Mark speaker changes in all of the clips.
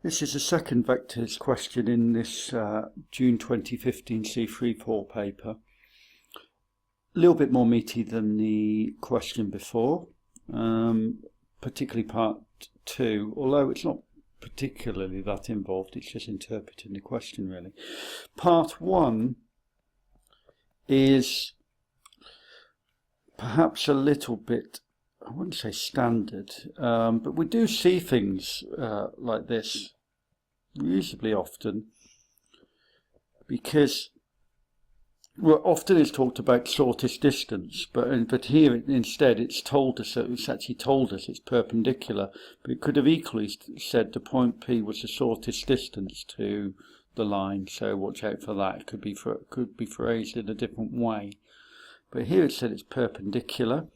Speaker 1: This is the second vectors question in this June 2015 C34 paper. A little bit more meaty than the question before, particularly part 2, although it's not particularly that involved, it's just interpreting the question really. Part 1 is perhaps a little bit, I wouldn't say standard, but we do see things like this reasonably often, because often it's talked about shortest distance, but here instead it's told us, it's actually told us it's perpendicular, but it could have equally said the point P was the shortest distance to the line, so watch out for that. It could be phrased in a different way, but here it said it's perpendicular.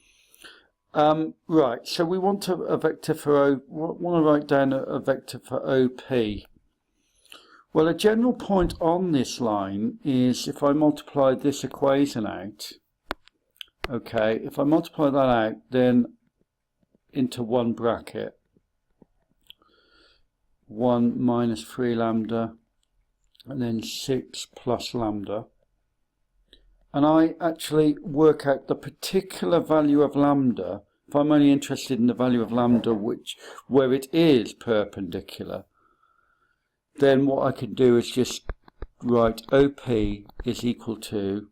Speaker 1: Right, so we want a vector for want to write down a vector for OP. Well, a general point on this line is if I multiply this equation out, okay, if I multiply that out then into one bracket, 1 minus 3 lambda and then 6 plus lambda, and I actually work out the particular value of lambda, if I'm only interested in the value of lambda where it is perpendicular, then what I can do is just write OP is equal to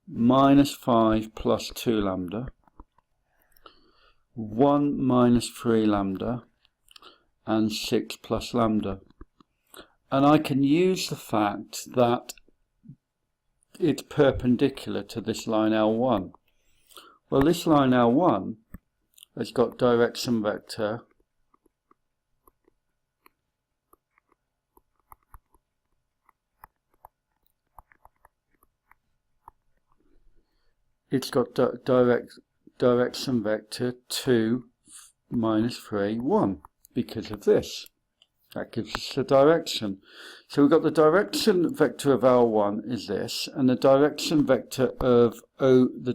Speaker 1: minus 5 plus 2 lambda, 1 minus 3 lambda, and 6 plus lambda. And I can use the fact that it's perpendicular to this line L1. Well, this line L1 has got direction vector it's got direction vector 2 minus 3 1 because of this. That gives us the direction. So we've got the direction vector of L1 is this, and the direction vector of OP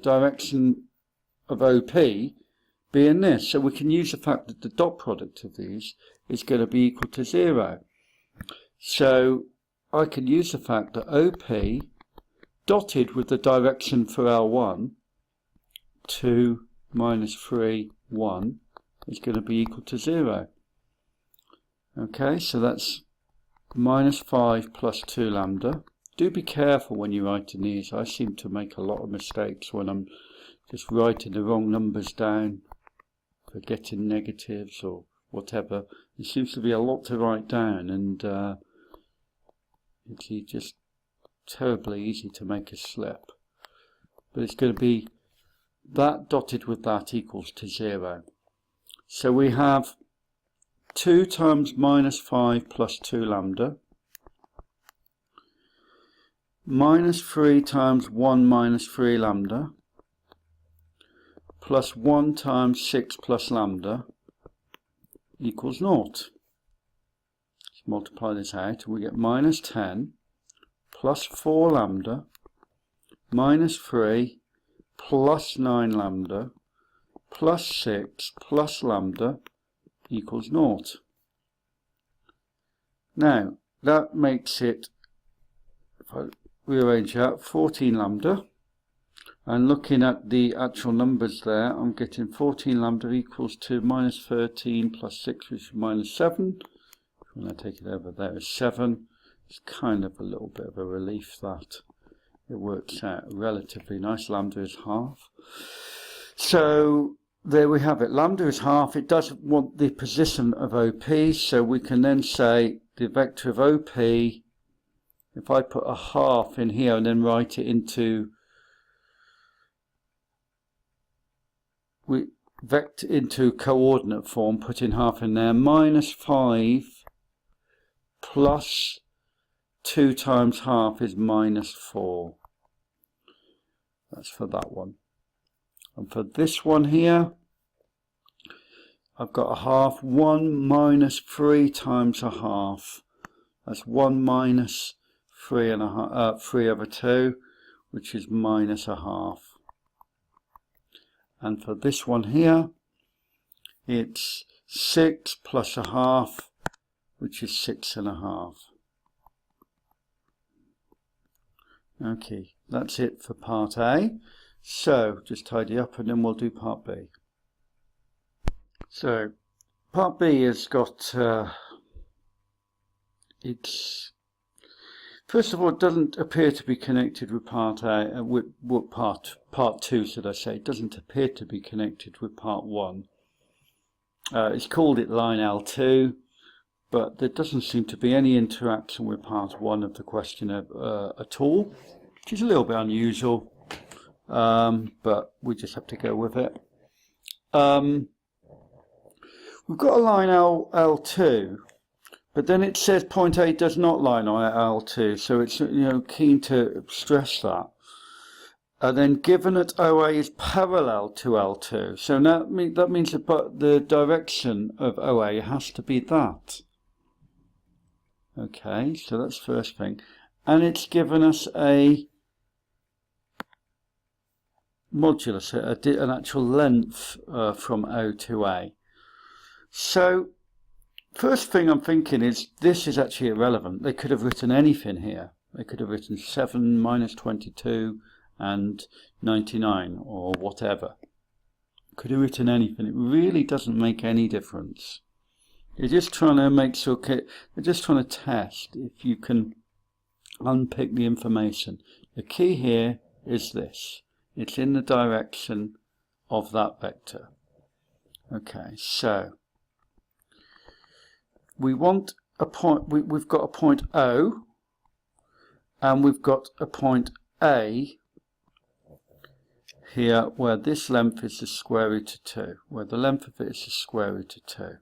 Speaker 1: being this. So we can use the fact that the dot product of these is going to be equal to 0. So I can use the fact that OP dotted with the direction for L1, 2 minus 3, 1, is going to be equal to 0. Okay, so that's minus 5 plus 2 lambda. Do be careful when you're writing these. I seem to make a lot of mistakes when I'm just writing the wrong numbers down, forgetting negatives or whatever. There seems to be a lot to write down, and it's just terribly easy to make a slip. But it's going to be that dotted with that equals to 0. So we have 2 times minus 5 plus 2 lambda, minus 3 times 1 minus 3 lambda, plus 1 times 6 plus lambda equals 0. Let's multiply this out and we get minus 10 plus 4 lambda minus 3 plus 9 lambda plus 6 plus lambda equals 0. Now that makes it, if I rearrange that, 14 lambda, and looking at the actual numbers there, I'm getting 14 lambda equals to minus 13 plus 6, which is minus 7. When I take it over there is 7. It's kind of a little bit of a relief that it works out relatively nice. Lambda is half. So there we have it. Lambda is half. It doesn't want the position of OP, so we can then say the vector of OP, if I put a half in here and then write it into coordinate form, putting half in there, minus 5 plus 2 times half is minus 4. That's for that one. And for this one here, I've got a half. 1 minus 3 times a half. That's 1 minus 3 and a half, 3 over 2, which is minus a half. And for this one here, it's 6 plus a half which is 6.5. Okay, that's it for part A. So just tidy up and then we'll do part B. So part B has got it's first of all, it doesn't appear to be connected with part A, with part 2, should I say. It doesn't appear to be connected with part 1. It's called it line L2, but there doesn't seem to be any interaction with part 1 of the question at all, which is a little bit unusual, but we just have to go with it. We've got a line L2, but then it says point A does not line on L2, so it's keen to stress that. And then given that OA is parallel to L2, so now that means that the direction of OA has to be that. Okay, so that's the first thing. And it's given us a modulus, an actual length from O to A. So first thing I'm thinking is this is actually irrelevant. They could have written anything here. They could have written 7 minus 22 and 99 or whatever. Could have written anything. It really doesn't make any difference. You're just trying to make sure, they're just trying to test if you can unpick the information. The key here is this. It's in the direction of that vector. Okay, so we want a point, we've got a point O, and we've got a point A here where this length is the square root of 2, where the length of it is the square root of 2.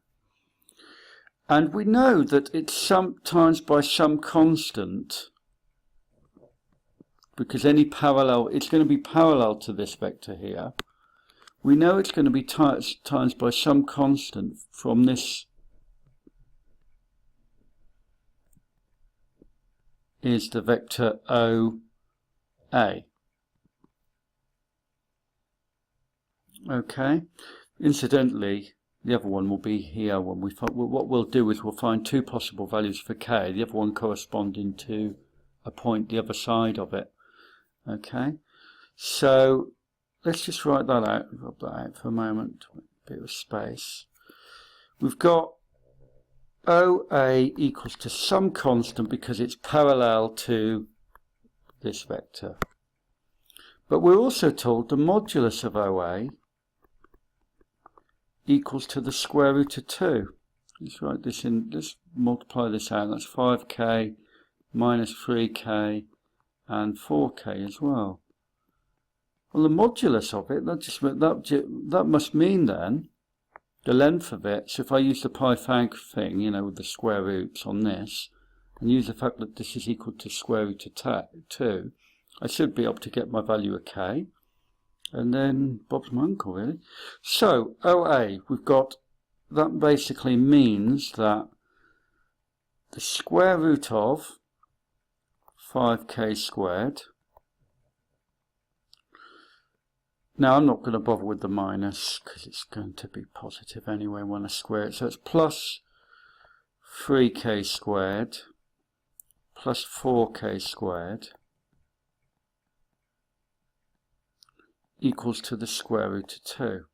Speaker 1: And we know that it's sometimes by some constant, because any parallel, it's going to be parallel to this vector here. We know it's going to be times by some constant from this is the vector OA. Okay, incidentally, the other one will be here when we find, what we'll do is we'll find two possible values for k, the other one corresponding to a point the other side of it. Okay, so let's just write that out, rub that out for a moment, a bit of space. We've got OA equals to some constant because it's parallel to this vector. But we're also told the modulus of OA equals to the square root of 2. Let's write this in, let's multiply this out. That's 5k minus 3k and 4k as well. Well, the modulus of it, that must mean then the length of it. So if I use the Pythag thing, with the square roots on this, and use the fact that this is equal to square root of 2, I should be able to get my value of k. And then Bob's my uncle, really. So OA, we've got, that basically means that the square root of 5k squared. Now I'm not going to bother with the minus because it's going to be positive anyway when I square it. So it's plus 3k squared plus 4k squared equals to the square root of 2.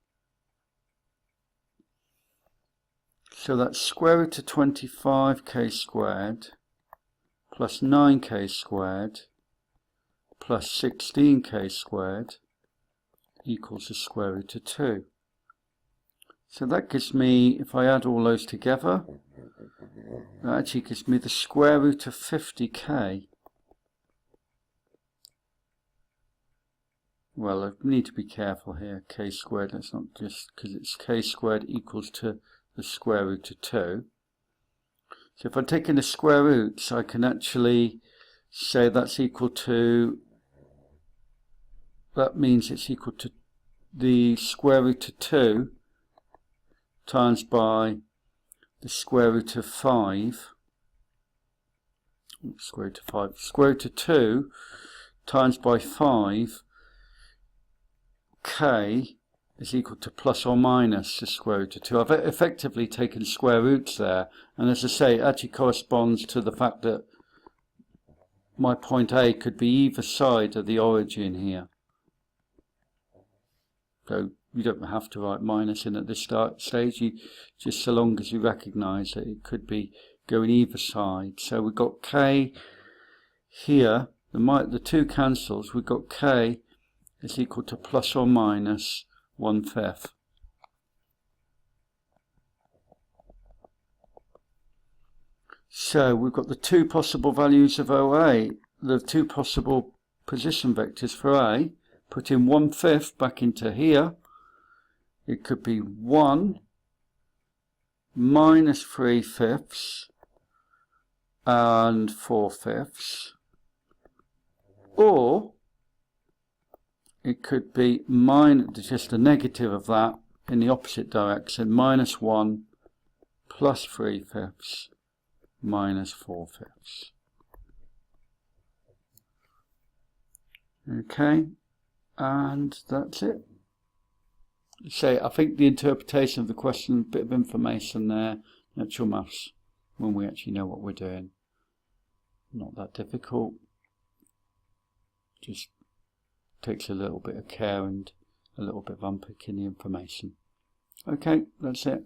Speaker 1: So that's square root of 25k squared plus 9k squared plus 16k squared equals the square root of 2. So that gives me, if I add all those together, that actually gives me the square root of 50k. Well, I need to be careful here, k squared, let's not just, because it's k squared equals to the square root of 2. So if I'm taking the square roots, I can actually say that's equal to, that means it's equal to the square root of 2 times by the square root of 5, square root of 2 times by 5, k is equal to plus or minus the square root of 2. I've effectively taken square roots there, and as I say, it actually corresponds to the fact that my point A could be either side of the origin here. So you don't have to write minus in at this stage, just so long as you recognise that it could be going either side. So we've got K here, the 2 cancels, we've got K is equal to plus or minus 1/5. So we've got the 2 possible values of OA, the 2 possible position vectors for A. Put in 1/5 back into here. It could be 1 minus 3/5 and 4/5, or it could be just a negative of that in the opposite direction, minus 1 plus 3/5 minus 4/5. Okay, and that's it. So I think the interpretation of the question, a bit of information there, natural maths, when we actually know what we're doing. Not that difficult, just takes a little bit of care and a little bit of unpicking the information. Okay, that's it.